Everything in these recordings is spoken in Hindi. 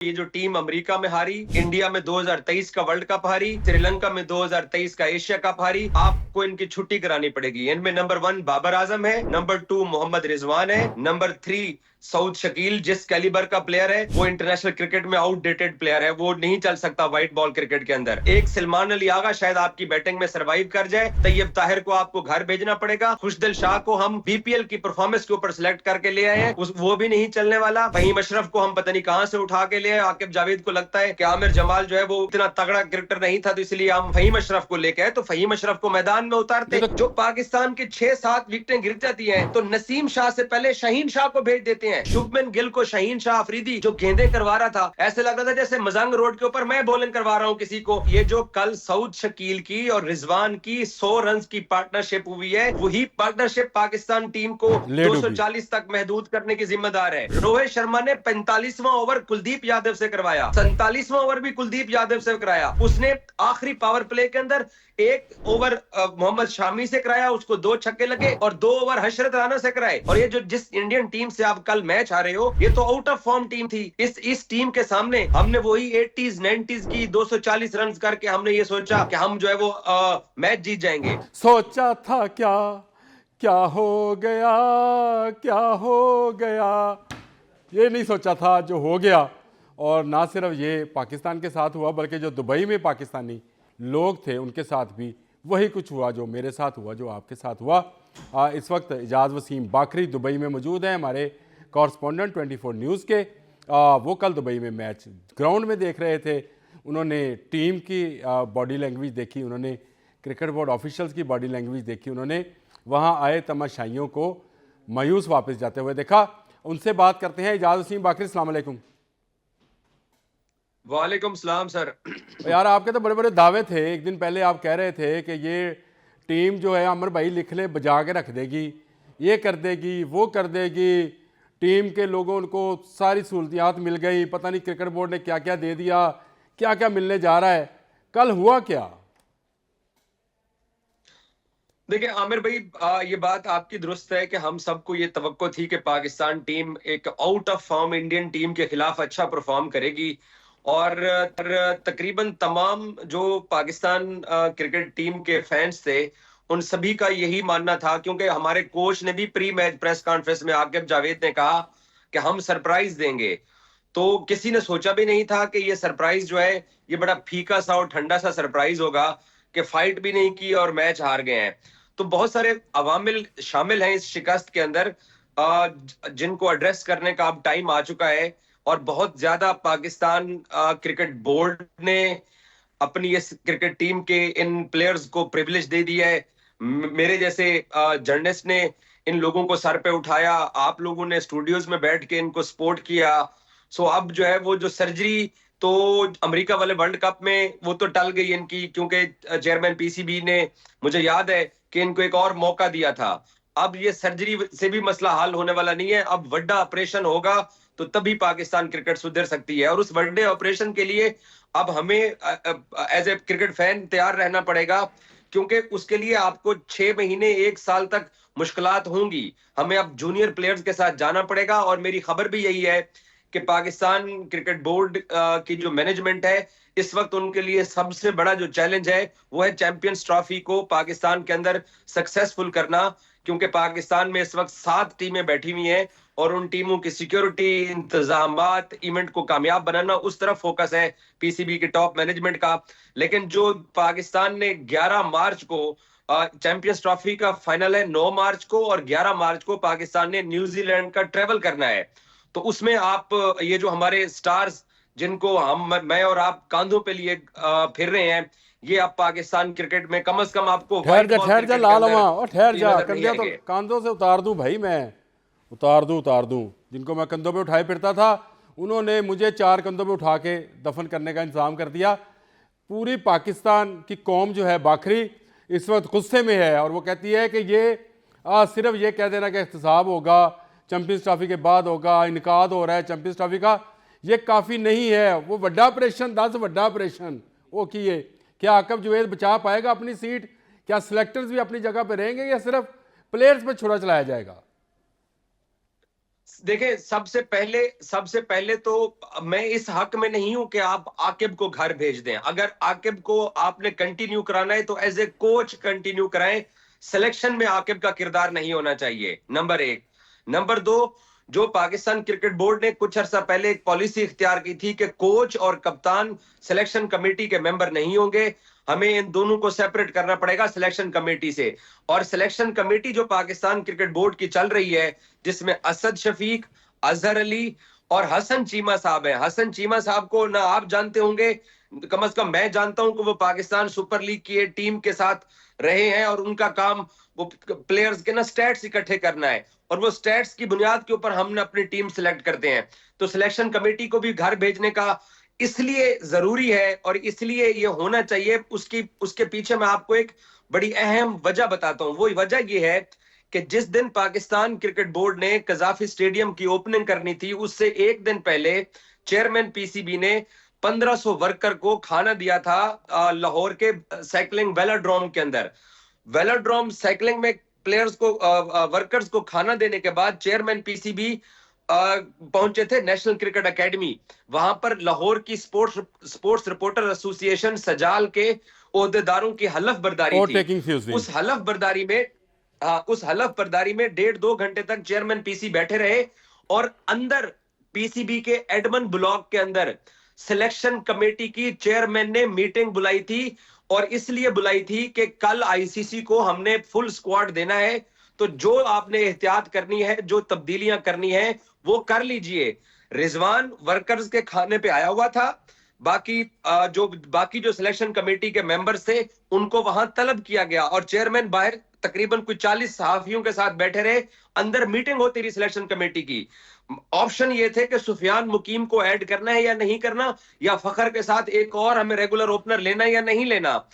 ये जो टीम अमेरिका में हारी, इंडिया में 2023 का वर्ल्ड कप हारी, श्रीलंका में 2023 का एशिया कप हारी, आपको इनकी छुट्टी करानी पड़ेगी। इनमें नंबर 1 बाबर आजम है, नंबर 2 मोहम्मद रिजवान है, नंबर 3 सऊद शकील जिस कैलिबर का प्लेयर है वो इंटरनेशनल क्रिकेट में आउटडेटेड प्लेयर है, वो नहीं चल सकता व्हाइट बॉल क्रिकेट के अंदर। एक सलमान अली आगा शायद आपकी बैटिंग में सर्वाइव कर जाए, तैयब ताहिर को आपको घर भेजना पड़ेगा, खुशदिल शाह को हम बीपीएल की परफॉर्मेंस के ऊपर सिलेक्ट करके ले आए हैं, वो भी नहीं चलने वाला। फहीम अशरफ को हम पता नहीं कहां से उठा के ले आए। आकिब जावेद को लगता है कि आमिर जमाल जो है वो इतना तगड़ा क्रिकेटर नहीं था, तो इसलिए हम फहीम अशरफ को लेके आए, तो फहीम अशरफ को मैदान में उतारते। जो पाकिस्तान की 6-7 विकेटें गिर जाती हैं तो नसीम शाह से पहले शाहीन शाह को भेज देते हैं। शुभमन गिल को शाहीन शाह अफरीदी जो गेंदें करवा रहा था, ऐसे लग रहा था जैसे मजंग रोड के ऊपर मैं बॉलिंग करवा रहा हूं किसी को। ये जो कल सऊद शकील की और रिजवान की 100 रन की पार्टनरशिप हुई है, वही पार्टनरशिप पाकिस्तान टीम को 240 तक महदूद करने की जिम्मेदार है। रोहित शर्मा ने 45वां ओवर कुलदीप यादव से करवाया, 47वां ओवर भी कुलदीप यादव से कराया। उसने आखिरी पावर प्ले के अंदर एक ओवर मोहम्मद शामी से कराया, उसको 2 छक्के लगे, और 2 ओवर हशरत राना से कराए। और ये जो जिस इंडियन टीम से आप कल मैच हारे हो, ये तो आउट ऑफ फॉर्म टीम थी। इस टीम के सामने हमने वही 80s 90s की 240 रन करके हमने ये सोचा कि हम जो है वो मैच जीत जाएंगे। सोचा था क्या, क्या हो गया, क्या हो गया, ये नहीं सोचा था जो हो गया। और ना सिर्फ ये पाकिस्तान के साथ हुआ, बल्कि जो दुबई में पाकिस्तानी लोग थे उनके साथ भी वही कुछ हुआ जो मेरे साथ हुआ, जो आपके साथ हुआ। इस वक्त इजाज़ वसीम बाकरी दुबई में मौजूद हैं, हमारे कॉरस्पॉन्डेंट 24 न्यूज़ के। वो कल दुबई में मैच ग्राउंड में देख रहे थे। उन्होंने टीम की बॉडी लैंग्वेज देखी, उन्होंने क्रिकेट बोर्ड ऑफिशियल्स की बॉडी लैंग्वेज देखी, उन्होंने वहाँ आए तमाशाइयों को मायूस वापस जाते हुए देखा। उनसे बात करते हैं। इजाज़ वसीम बाकरी, अस्सलाम वालेकुम। वालेकुम सलाम सर। यार आपके तो बड़े बड़े दावे थे, एक दिन पहले आप कह रहे थे कि ये टीम जो है अमर भाई लिख ले बजा के रख देगी, ये कर देगी, वो कर देगी, टीम के लोगों को सारी सहूलियात मिल गई, पता नहीं क्रिकेट बोर्ड ने क्या क्या दे दिया, क्या क्या मिलने जा रहा है। कल हुआ क्या? देखिए आमिर भाई, ये बात आपकी दुरुस्त है कि हम सबको ये तवक्को थी कि पाकिस्तान टीम एक out of form Indian team के खिलाफ अच्छा परफॉर्म करेगी। और तकरीबन तमाम जो पाकिस्तान क्रिकेट टीम के फैंस थे, उन सभी का यही मानना था, क्योंकि हमारे कोच ने भी प्री मैच प्रेस कॉन्फ्रेंस में आकिब जावेद ने कहा कि हम सरप्राइज देंगे। तो किसी ने सोचा भी नहीं था कि ये सरप्राइज जो है ये बड़ा फीका सा और ठंडा सा सरप्राइज होगा, कि फाइट भी नहीं की और मैच हार गए हैं। तो बहुत सारे अवामिल शामिल हैं इस शिकस्त के अंदर, जिनको एड्रेस करने का अब टाइम आ चुका है। और बहुत ज्यादा पाकिस्तान क्रिकेट बोर्ड ने अपनी इस क्रिकेट टीम के इन प्लेयर्स को प्रिविलेज दे दिया है। मेरे जैसे जर्नलिस्ट ने इन लोगों को सर पे उठाया, आप लोगों ने स्टूडियोज में बैठ के इनको सपोर्ट किया। सो अब जो है वो जो सर्जरी, तो अमेरिका वाले वर्ल्ड कप में वो तो टल गई इनकी, क्योंकि चेयरमैन पीसीबी ने, मुझे याद है कि इनको एक और मौका दिया था। अब ये सर्जरी से भी मसला हल होने वाला नहीं है, अब बड़ा ऑपरेशन होगा तो तभी पाकिस्तान क्रिकेट सुधर सकती है। और उस बड़े ऑपरेशन के लिए अब हमें एज ए क्रिकेट फैन तैयार रहना पड़ेगा, क्योंकि उसके लिए आपको 6 महीने 1 साल तक मुश्किलात होंगी। हमें अब जूनियर प्लेयर्स के साथ जाना पड़ेगा। और मेरी खबर भी यही है कि पाकिस्तान क्रिकेट बोर्ड की जो मैनेजमेंट है, इस वक्त उनके लिए सबसे बड़ा जो चैलेंज है वो है चैंपियंस ट्रॉफी को पाकिस्तान के अंदर सक्सेसफुल करना। क्योंकि पाकिस्तान में इस वक्त 7 टीमें बैठी हुई हैं और उन टीमों की सिक्योरिटी, इंतजामात, इवेंट को कामयाब बनाना, उस तरफ फोकस है पीसीबी के टॉप मैनेजमेंट का। लेकिन जो पाकिस्तान ने 11 मार्च को चैंपियंस ट्रॉफी का फाइनल है, 9 मार्च को और 11 मार्च को पाकिस्तान ने न्यूजीलैंड का ट्रेवल करना है। तो उसमें आप ये जो हमारे स्टार्स जिनको मैं और आप कांधों पे लिए फिर रहे हैं, ये आप पाकिस्तान क्रिकेट में कम से कम आपको ठहर जा लालवा, और ठहर जा, कंधे तो कांधों से उतार दूं भाई, मैं उतार दूं। जिनको मैं कंधों पे उठाए फिरता था, उन्होंने मुझे 4 कंधों पे उठा के दफन करने का इंतजाम कर दिया। पूरी पाकिस्तान की कौम जो है बाखरी इस वक्त गुस्से में है, और वो कहती है कि ये सिर्फ ये कह देना कि एहतसाब होगा, चैंपियंस ट्रॉफी के बाद होगा, इनकाद हो रहा है चैंपियंस ट्रॉफी का, ये काफ़ी नहीं है। वो बड़ा ऑपरेशन, 10 बड़ा ऑपरेशन वो किए। क्या आकिब जावेद बचा पाएगा अपनी सीट? क्या सिलेक्टर्स भी अपनी जगह पर रहेंगे, या सिर्फ प्लेयर्स पर छुरा चलाया जाएगा? देखिए, सबसे पहले तो मैं इस हक में नहीं हूं कि आप आकिब को घर भेज दें। अगर आकिब को आपने कंटिन्यू कराना है तो एज ए कोच कंटिन्यू कराएं। सिलेक्शन में आकिब का किरदार नहीं होना चाहिए, नंबर एक। नंबर दो, जो पाकिस्तान क्रिकेट बोर्ड ने कुछ अर्सा पहले एक पॉलिसी इख्तियार की थी कि कोच और कप्तान सिलेक्शन कमेटी के मेंबर नहीं होंगे, हमें इन दोनों को सेपरेट करना पड़ेगा सिलेक्शन कमेटी से। और सिलेक्शन कमेटी जो पाकिस्तान क्रिकेट बोर्ड की चल रही है, जिसमें असद शफीक, अजहर अली और हसन चीमा साहब हैं। हसन चीमा साहब को ना आप जानते होंगे, कम से कम मैं जानता हूं कि वो पाकिस्तान सुपर लीग की टीम के साथ रहे हैं और उनका काम वो प्लेयर्स के ना स्टैट्स इकट्ठे करना है, और वो स्टैट्स की बुनियाद के ऊपर हमने अपनी टीम सिलेक्ट करते हैं। तो सिलेक्शन कमेटी को भी घर भेजने का इसलिए जरूरी है और इसलिए ये होना चाहिए, उसके पीछे मैं आपको एक बड़ी अहम वजह बताता हूं। वो वजह ये है कि जिस दिन पाकिस्तान क्रिकेट बोर्ड ने कजाफी स्टेडियम की ओपनिंग करनी थी, उससे एक दिन पहले चेयरमैन पीसीबी ने 1500 वर्कर को खाना दिया था लाहौर के साइकिलिंग वेलोड्रोम के अंदर। वेलोड्रोम साइकिलिंग में प्लेयर्स को वर्कर्स को खाना देने के बाद चेयरमैन पीसीबी पहुंचे थे नेशनल क्रिकेट एकेडमी। वहां पर लाहौर की स्पोर्ट्स रिपोर्टर एसोसिएशन सजाल के ओहदेदारों की हलफ बर्दारी थी। उस हलफ बर्दारी में 1.5-2 घंटे तक चेयरमैन पीसी बैठे रहे, और अंदर पीसीबी के एडमन ब्लॉक के अंदर सिलेक्शन कमेटी की चेयरमैन ने मीटिंग बुलाई थी, और इसलिए बुलाई थी कि कल आईसीसी को हमने फुल स्क्वाड देना है, तो जो आपने एहतियात करनी है, जो तब्दीलियां करनी है, वो कर लीजिए। रिजवान वर्कर्स के खाने पे आया हुआ था, बाकी जो सिलेक्शन कमेटी के मेंबर्स थे उनको वहां तलब किया गया, और चेयरमैन बाहर तकरीबन कुछ 40 सहाफियों के साथ बैठे रहे। अंदर मीटिंग होती रही सिलेक्शन कमेटी की। ऑप्शन ये थे कि सुफियान मुकीम को ऐड करना है या नहीं करना, या फखर के साथ एक और हमें रेगुलर ओपनर लेना या नहीं लेना।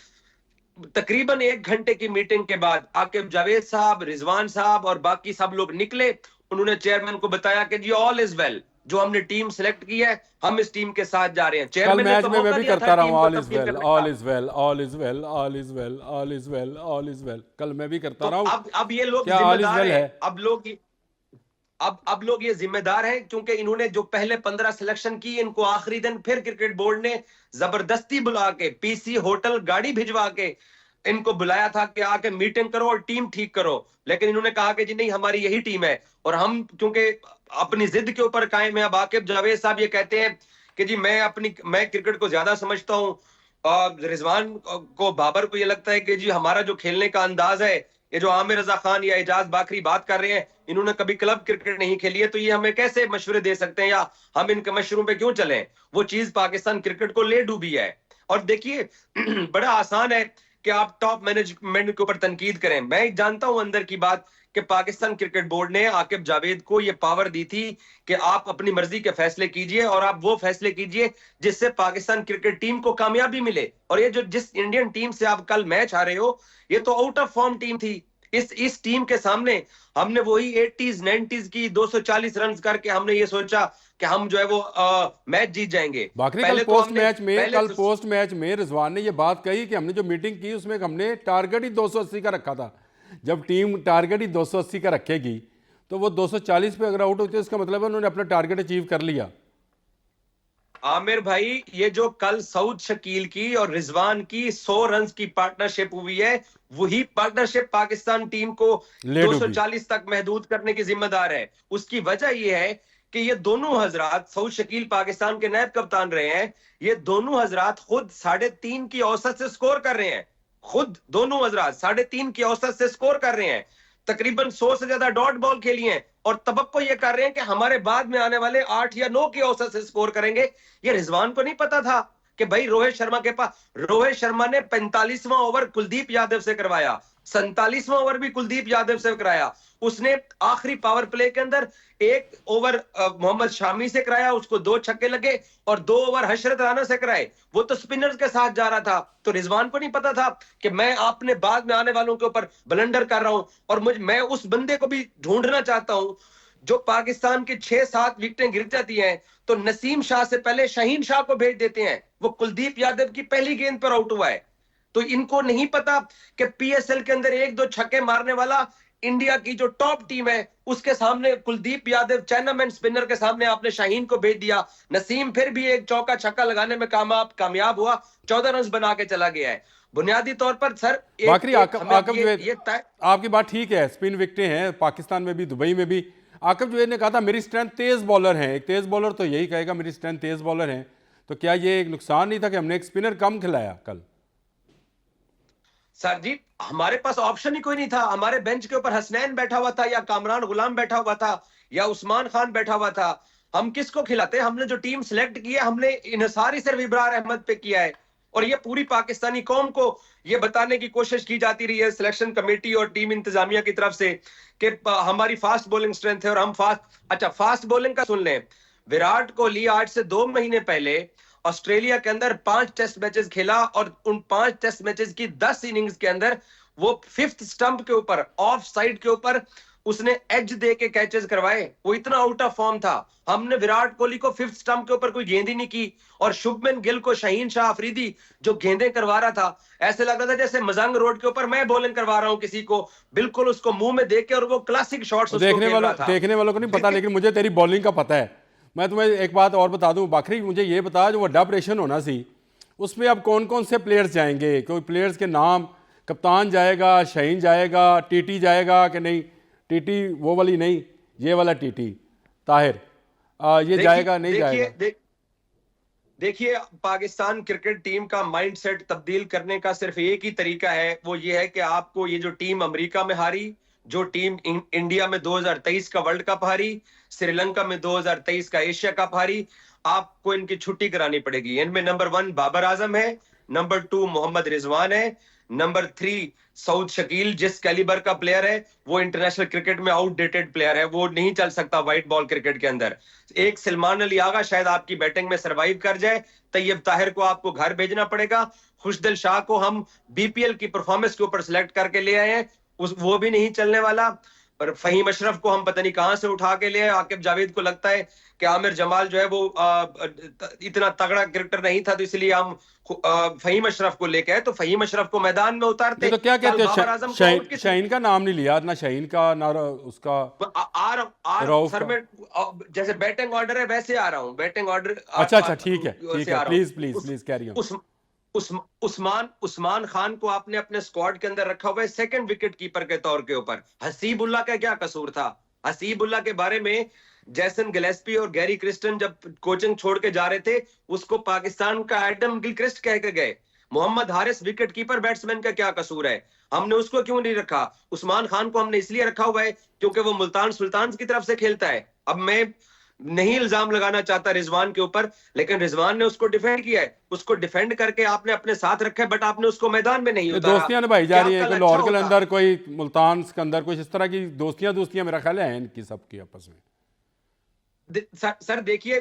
तकरीबन 1 घंटे की मीटिंग के बाद आकिब जावेद साहब, रिजवान साहब और बाकी सब लोग निकले। उन्होंने चेयरमैन को बताया कि जी ऑल इज वेल, जो हमने टीम सिलेक्ट की है हम इस टीम के साथ जा रहे हैं। कल मैच में मैं भी करता रहा हूं all is well, all is well, all is well, all is well, all is well, all is well, कल मैं भी करता रहा हूं। अब ये लोग जिम्मेदार हैं, अब लोग ये जिम्मेदार हैं, क्योंकि इन्होंने जो पहले 15 सिलेक्शन की, इनको आखिरी दिन फिर क्रिकेट बोर्ड ने जबरदस्ती बुला के पीसी होटल गाड़ी भिजवा के इनको बुलाया था कि आके मीटिंग करो और टीम ठीक करो। लेकिन इन्होंने कहा कि जी नहीं, हमारी यही टीम है, और हम क्योंकि अपनी जिद के ऊपर कायम है। अब आकिब जावेद साहब ये कहते हैं कि जी मैं क्रिकेट को ज्यादा समझता हूं, और रिजवान को, बाबर को ये लगता है कि जी हमारा जो खेलने का अंदाज है, ये जो आमिर रजा खान या एजाज बाकरी बात कर रहे हैं, इन्होंने कभी क्लब क्रिकेट नहीं खेली है, तो ये हमें कैसे मशवरे दे सकते हैं, या हम इनके मशवरों पे क्यों चलें। वो चीज पाकिस्तान क्रिकेट को ले डूबी है। और देखिए बड़ा आसान है कि आप टॉप मैनेजमेंट के ऊपर तनकीद करें। मैं जानता हूं अंदर की बात कि पाकिस्तान क्रिकेट बोर्ड ने आकिब जावेद को यह पावर दी थी कि आप अपनी मर्जी के फैसले कीजिए, और आप वो फैसले कीजिए जिससे पाकिस्तान क्रिकेट टीम को कामयाबी मिले। और ये जो जिस इंडियन टीम से आप कल मैच हारे हो, ये तो आउट ऑफ फॉर्म टीम थी। इस टीम के सामने हमने वही 80s 90s की 240 रन करके हमने ये सोचा कि हम जो है वो मैच जीत जाएंगे। कल पोस्ट मैच में रिजवान ने ये बात कही कि हमने जो मीटिंग की उसमें हमने टारगेट ही 280 का रखा था। जब टीम टारगेट ही 280 का रखेगी तो वो 240 पे अगर आउट होती है, इसका मतलब है उन्होंने अपना टारगेट अचीव कर लिया। आमिर भाई, ये जो कल सऊद शकील की और रिजवान की 100 रन की पार्टनरशिप हुई है, वही पार्टनरशिप पाकिस्तान टीम को 240 तक महदूद करने की जिम्मेदार है। उसकी वजह यह है कि ये दोनों हजरात, सऊद शकील पाकिस्तान के नायब कप्तान रहे हैं, ये दोनों हजरात खुद 3.5 की औसत से स्कोर कर रहे हैं। खुद दोनों हजरात 3.5 की औसत से स्कोर कर रहे हैं। तकरीबन 100 से ज्यादा डॉट बॉल खेली हैं, और तवक्को ये कर रहे हैं कि हमारे बाद में आने वाले 8 या 9 की औसत से स्कोर करेंगे। ये रिजवान को नहीं पता था कि भाई रोहित शर्मा ने 45वां ओवर कुलदीप यादव से करवाया, 47वां ओवर भी कुलदीप यादव से कराया। उसने आखिरी पावर प्ले के अंदर 1 ओवर मोहम्मद शामी से कराया, उसको 2 छक्के लगे, और 2 ओवर हशरत राना से कराए। वो तो स्पिनर्स के साथ जा रहा था। तो रिजवान को नहीं पता था कि मैं आपने बाद में आने वालों के ऊपर ब्लंडर कर रहा हूं, और मैं उस बंदे को भी ढूंढना चाहता हूं जो पाकिस्तान की 6-7 विकेटें गिर जाती हैं तो नसीम शाह से पहले शाहीन शाह को भेज देते हैं। वो कुलदीप यादव की पहली गेंद पर आउट हुआ है। तो इनको नहीं पता कि पीएसएल के अंदर 1-2 छक्के मारने वाला इंडिया की जो टॉप टीम है उसके सामने कुलदीप यादव चैनामैन स्पिनर के सामने आपने शाहीन को भेज दिया। नसीम फिर भी एक चौका छक्का लगाने में कामयाब हुआ, 14 रन बना के चला गया है। बुनियादी तौर पर सर बाकरी आकब जुवैद, ये आपकी बात ठीक है, स्पिन विकेटें हैं पाकिस्तान में भी, दुबई में भी। आकब जुवैद ने कहा था मेरी स्ट्रेंथ तेज बॉलर है, एक तेज बॉलर तो यही कहेगा मेरी स्ट्रेंथ तेज बॉलर है। तो क्या ये एक नुकसान नहीं था कि हमने एक स्पिनर कम खिलाया कल? सर जी हमारे पास ऑप्शन ही कोई नहीं था। हमारे बेंच के ऊपर हसनैन बैठा हुआ था, या कामरान गुलाम बैठा हुआ था, या उस्मान खान बैठा हुआ था। हम किसको खिलाते? हमने जो टीम सिलेक्ट की है हमने इन्हिसार सिर्फ इब्रार अहमद पे किया है। और ये पूरी पाकिस्तानी कौम को ये बताने की कोशिश की जाती रही है सिलेक्शन कमेटी और टीम इंतजामिया की तरफ से कि हमारी फास्ट बॉलिंग स्ट्रेंथ है और हम फास्ट बॉलिंग का सुन लें। विराट कोहली आज से 2 महीने पहले ऑस्ट्रेलिया के अंदर 5 टेस्ट मैचेस खेला और उन 5 टेस्ट मैचेस की 10 इनिंग्स के अंदर वो 5th स्टंप के ऊपर ऑफ साइड के ऊपर उसने एज दे के कैचेस करवाए। वो इतना आउट ऑफ फॉर्म था। हमने विराट कोहली को 5th स्टंप के ऊपर कोई गेंद ही नहीं की। और शुभमन गिल को शाहीन शाह अफरीदी जो गेंदें करवा रहा था, ऐसे लग रहा था जैसे मजंग रोड के ऊपर मैं बॉलिंग करवा रहा हूं किसी को, बिल्कुल उसको मुंह में देख के, और वो क्लासिक शॉट्स देखने वालों को नहीं पता, लेकिन मुझे तेरी बॉलिंग का पता है। मैं तुम्हें एक बात और बता दूं बाखरी, मुझे ये बता, जो वड्डा ऑपरेशन होना सी उसमें अब कौन कौन से प्लेयर्स जाएंगे? कोई प्लेयर्स के नाम, कप्तान जाएगा, शाहीन जाएगा, टीटी जाएगा कि नहीं? टीटी वो वाली नहीं, ये वाला टीटी ताहिर, ये जाएगा नहीं जाएगा? देखिए पाकिस्तान क्रिकेट टीम का माइंडसेट तब्दील करने का सिर्फ एक ही तरीका है, वो ये है कि आपको ये जो टीम अमेरिका में हारी, जो टीम इंडिया में 2023 का वर्ल्ड कप हारी, श्रीलंका में 2023 का एशिया कप हारी, आपको इनकी छुट्टी करानी पड़ेगी। इनमें नंबर 1 बाबर आजम है, नंबर 2 मोहम्मद रिजवान है, नंबर 3 सऊद शकील जिस कैलिबर का प्लेयर है वो इंटरनेशनल क्रिकेट में आउटडेटेड प्लेयर है, वो नहीं चल सकता व्हाइट बॉल क्रिकेट के अंदर। एक सलमान अली आगा शायद आपकी बैटिंग में सरवाइव कर जाए। तैयब ताहिर को आपको घर भेजना पड़ेगा। खुशदिल शाह को हम बीपीएल की परफॉर्मेंस के ऊपर सिलेक्ट करके ले आए हैं, वो भी नहीं चलने वाला। पर फहीम अशरफ को हम पता नहीं कहां से उठा के ले आए। आकिब जावेद को लगता है कि आमिर जमाल जो है वो इतना तगड़ा क्रिकेटर नहीं था, तो इसलिए हम फहीम अशरफ को लेके आए। तो फहीम अशरफ को मैदान में उतारते। तो क्या कहते हैं, शाहीन का नाम नहीं लिया ना, शाहीन का ना उसका सर मैं जैसे बैटिंग ऑर्डर है वैसे आ रहा हूँ, बैटिंग ऑर्डर। अच्छा ठीक है, please carry on. Usman Khan को आपने अपने स्क्वाड के अंदर रखा हुआ है सेकंड विकेट कीपर के तौर के ऊपर। हसीबुल्लाह का क्या कसूर था? हसीबुल्लाह के बारे में जैसन गिलेस्पी और गैरी क्रिस्टन जब कोचिंग छोड़ के जा रहे थे, उसको पाकिस्तान का एडम गिलक्रिस्ट कह के गए। Mohammad Haris wicket keeper batsman का क्या कसूर है? हमने उसको क्यों नहीं रखा? उस्मान खान को हमने इसलिए रखा हुआ है क्योंकि वो मुल्तान सुल्तान की तरफ से खेलता है। अब मैं नहीं इल्जाम लगाना चाहता रिजवान के ऊपर, लेकिन रिजवान ने उसको डिफेंड किया है। उसको डिफेंड करके आपने अपने साथ रखा है, बट आपने उसको मैदान में नहीं उतारा। दोस्तियां निभाई जा रही है, कोई लाहौर के अंदर, कोई मुल्तान के अंदर, कुछ इस तरह की दोस्तियां मेरा ख्याल है इनकी सबकी आपस में। सर देखिए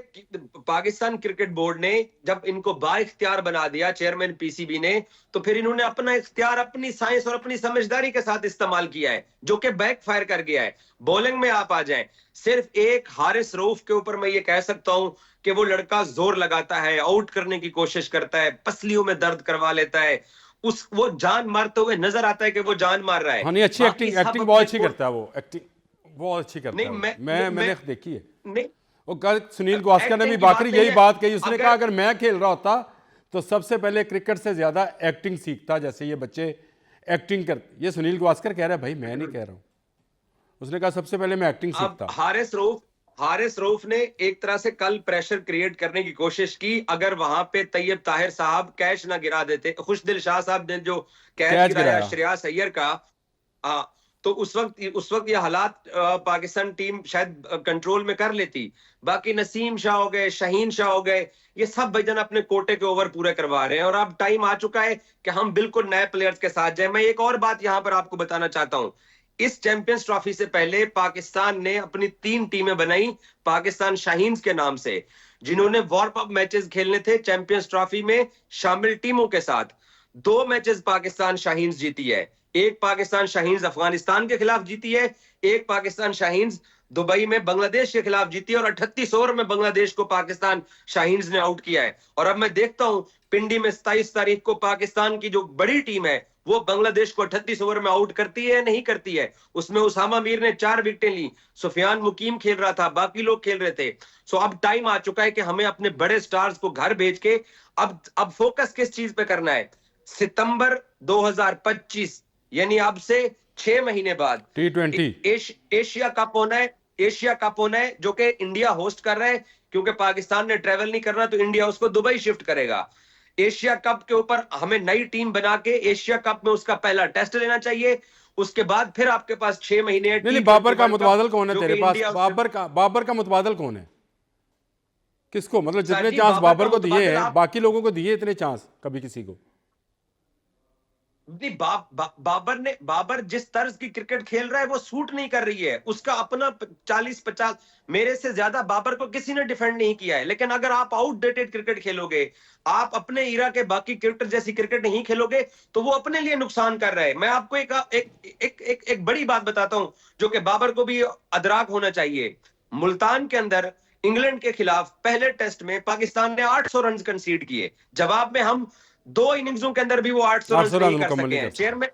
पाकिस्तान क्रिकेट बोर्ड ने जब इनको बाइख्तियार बना दिया चेयरमैन पीसीबी ने, तो फिर इन्होंने अपना इख्तियार अपनी साइंस और अपनी समझदारी के साथ इस्तेमाल किया है, जो कि बैकफायर कर गया है। बॉलिंग में आप आ जाएं, सिर्फ एक हारिस रऊफ के ऊपर मैं ये कह सकता हूं कि वो लड़का जोर लगाता है, आउट करने की कोशिश करता है, पसलियों में दर्द करवा लेता है, वो जान मारते हुए नजर आता है कि वो जान मार रहा है। हाँ, नहीं, अच्छी एक्टिंग बहुत अच्छी करता है, वो एक्टिंग बहुत अच्छी करता है। मैंने देखी है। नहीं, वो कल सुनील गावस्कर ने भी बाकरी यही बात कही। उसने कहा अगर मैं खेल रहा होता तो सबसे पहले क्रिकेट से ज्यादा एक्टिंग सीखता, जैसे ये बच्चे एक्टिंग कर। ये सुनील गावस्कर कह रहा है, भाई मैं नहीं कह रहा हूं। उसने कहा सबसे पहले मैं एक्टिंग सीखता। हारिस रऊफ ने एक तरह से कल प्रेशर क्रिएट करने की कोशिश की। अगर वहां पे तैयब ताहिर साहब कैच ना गिरा देते, खुशदिल शाह साहब ने जो कैच गिराया श्रेयास अय्यर का, तो उस वक्त ये हालात पाकिस्तान टीम शायद कंट्रोल में कर लेती। बाकी नसीम शाह हो गए, शाहीन शाह हो गए, ये सब भाईजान अपने कोटे के ओवर पूरे करवा रहे हैं। और अब टाइम आ चुका है कि हम बिल्कुल नए प्लेयर्स के साथ जाए। मैं एक और बात यहां पर आपको बताना चाहता हूं। इस चैंपियंस ट्रॉफी से पहले पाकिस्तान ने अपनी 3 टीमें बनाई पाकिस्तान शाहीन्स के नाम से, जिन्होंने वार्म अप मैचेस खेलने थे चैंपियंस ट्रॉफी में शामिल टीमों के साथ। 2 मैचेस पाकिस्तान शाहीन्स जीती है। एक पाकिस्तान शाहीन्स अफगानिस्तान के खिलाफ जीती है, एक पाकिस्तान शाहीन्स दुबई में बांग्लादेश के खिलाफ जीती है और 38 ओवर में बांग्लादेश को पाकिस्तान शाहीन्स ने आउट किया है। और अब मैं देखता हूं पिंडी में 27 तारीख को पाकिस्तान की जो बड़ी टीम है वो बांग्लादेश को 38 ओवर में आउट करती है या नहीं करती है। उसमें उसामा मीर ने 4 विकेटें ली, सुफियान मुकीम खेल रहा था, बाकी लोग खेल रहे थे। सो अब टाइम आ चुका है कि हमें अपने बड़े स्टार्स को घर भेज के अब फोकस किस चीज पे करना है। सितंबर 2025 यानी अब से 6 महीने बाद T20 एशिया कप होना है। एशिया कप होना है जो कि इंडिया होस्ट कर रहा है, क्योंकि पाकिस्तान ने ट्रेवल नहीं करना तो इंडिया उसको दुबई शिफ्ट करेगा। एशिया कप के ऊपर हमें नई टीम बना के एशिया कप में उसका पहला टेस्ट लेना चाहिए। उसके बाद फिर आपके पास 6 महीने है। नहीं, बाबर का मुतबादल कौन है जो तेरे कि पास? इंडिया बाबर का मुतबादल कौन है? किसको, मतलब जितने साजी चांस बाबर बाबर का को दिए मुतबादल हैं आप बाकी लोगों को दिए इतने चांस कभी किसी को? नहीं, बाबर जिस तर्ज की क्रिकेट खेल रहा है वो सूट नहीं कर रही है। उसका अपना 40-50 मेरे से ज्यादा बाबर को किसी ने डिफेंड नहीं किया है। लेकिन अगर आप आउटडेटेड क्रिकेट खेलोगे, आप अपने इरा के बाकी क्रिकेटर जैसी क्रिकेट नहीं खेलोगे तो वो अपने लिए नुकसान कर रहा है। मैं आपको एक एक एक एक, एक बड़ी बात बताता हूं जो कि बाबर को भी अदराक होना चाहिए। मुल्तान के अंदर इंग्लैंड के खिलाफ पहले टेस्ट में पाकिस्तान ने 800 रन कंसीड किए। जवाब में हम 2 इनिंग्सों के अंदर भी वो 800 रन 800 रन नहीं कर मुकम्मल सके नहीं हैं। कर सके।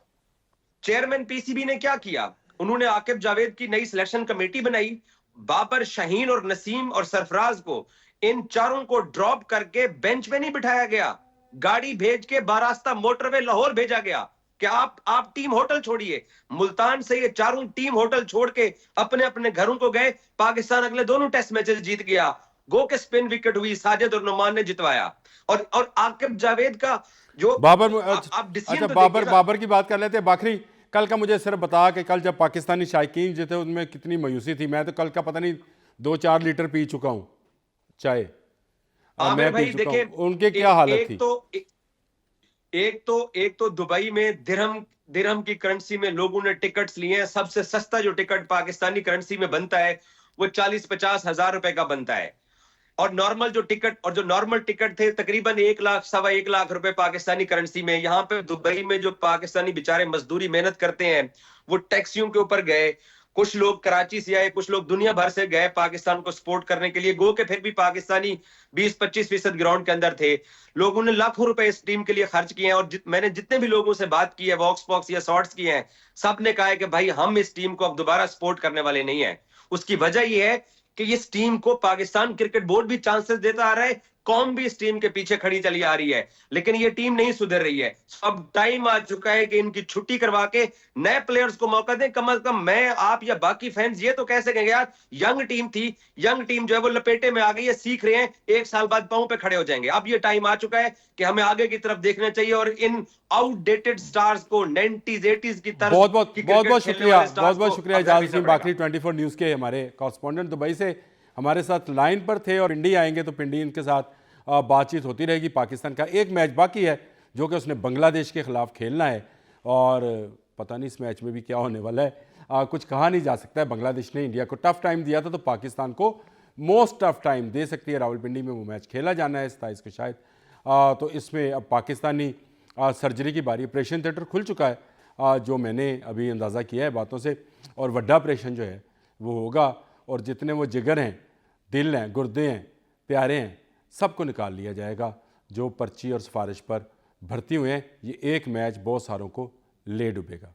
चेयरमैन पीसीबी ने क्या किया, उन्होंने आकिब जावेद की नई सिलेक्शन कमेटी बनाई। बाबर, शाहीन और नसीम और सरफराज को, इन चारों को ड्रॉप करके बेंच पे नहीं बिठाया गया, गाड़ी भेज के बारास्ता मोटरवे लाहौर भेजा गया कि आप टीम होटल छोड़िए। मुल्तान से ये चारों टीम होटल छोड़ के अपने अपने घरों को गए। पाकिस्तान अगले दोनों टेस्ट मैचेस जीत गया। गो के स्पिन विकेट हुई, साजिद और नुमान ने जितवाया। और आकिब जावेद का जो बाबर आप डिसीजन अच्छा, तो देखिए ना। बाबर की बात कर लेते हैं। बाखरी, कल का मुझे सिर्फ बता कि कल जब पाकिस्तानी शायकीन जो थे उनमें कितनी मायूसी थी। मैं तो कल का पता नहीं 2-4 लीटर पी चुका हूँ चाय। आमिर मैं पी भाई चुका देखिए, हूँ। उनके क्या हालत थी? एक तो दुबई में दिरहम की करेंसी में लोगों ने टिकट्स लिए हैं। सबसे सस्ता जो टिकट पाकिस्तानी करेंसी में बनता है वो 40-50 हजार रुपए का बनता है। और नॉर्मल टिकट थे तकरीबन 1 लाख, 1.25 लाख रुपए पाकिस्तानी करेंसी में। यहाँ पे दुबई में जो पाकिस्तानी बेचारे मजदूरी मेहनत करते हैं वो टैक्सियों के ऊपर गए। कुछ लोग कराची से आए, कुछ लोग दुनिया भर से गए पाकिस्तान को सपोर्ट करने के लिए। गो के फिर भी पाकिस्तानी 20-25% ग्राउंड के अंदर थे। लोगों ने लाखों रुपए इस टीम के लिए खर्च किए हैं। और मैंने जितने भी लोगों से बात की है, वॉक्स पॉक्स या शॉर्ट्स किए हैं, सब ने कहा है कि भाई हम इस टीम को अब दोबारा सपोर्ट करने वाले नहीं है। उसकी वजह यह है कि इस टीम को पाकिस्तान क्रिकेट बोर्ड भी चांसेस देता आ रहा है, कौम भी इस टीम के पीछे खड़ी चली आ रही है, लेकिन ये टीम नहीं सुधर रही है। अब टाइम आ चुका है कि इनकी छुट्टी करवा के नए प्लेयर्स को मौका दें। कम से कम मैं, आप या बाकी फैंस ये तो कह सकेंगे यार यंग टीम थी, यंग टीम जो है वो लपेटे में आ गई है, सीख रहे हैं, 1 साल बाद पांव पे खड़े हो जाएंगे। अब ये टाइम आ चुका है कि हमें आगे की तरफ देखना चाहिए और इन आउटडेटेड स्टार्स को 90s 80s की तरफ बहुत शुक्रिया इजाज़ सिंह बाखरी, 24 न्यूज़ के हमारे कॉरेस्पॉन्डेंट दुबई से हमारे साथ लाइन पर थे। और इंडिया आएंगे तो पिंडी इनके साथ बातचीत होती रहेगी। पाकिस्तान का एक मैच बाकी है जो कि उसने बांग्लादेश के खिलाफ खेलना है और पता नहीं इस मैच में भी क्या होने वाला है। कुछ कहा नहीं जा सकता है। बांग्लादेश ने इंडिया को टफ टाइम दिया था तो पाकिस्तान को मोस्ट टफ टाइम दे सकती है। रावलपिंडी में वो मैच खेला जाना है 27 को शायद। तो इसमें अब पाकिस्तानी सर्जरी की बारी। ऑपरेशन थिएटर खुल चुका है जो मैंने अभी अंदाज़ा किया है बातों से, और बड़ा ऑपरेशन जो है वो होगा। और जितने वो जिगर हैं, दिल हैं, गुर्दे हैं, प्यारे हैं, सबको निकाल लिया जाएगा जो पर्ची और सिफारिश पर भर्ती हुए हैं। ये एक मैच बहुत सारों को ले डूबेगा।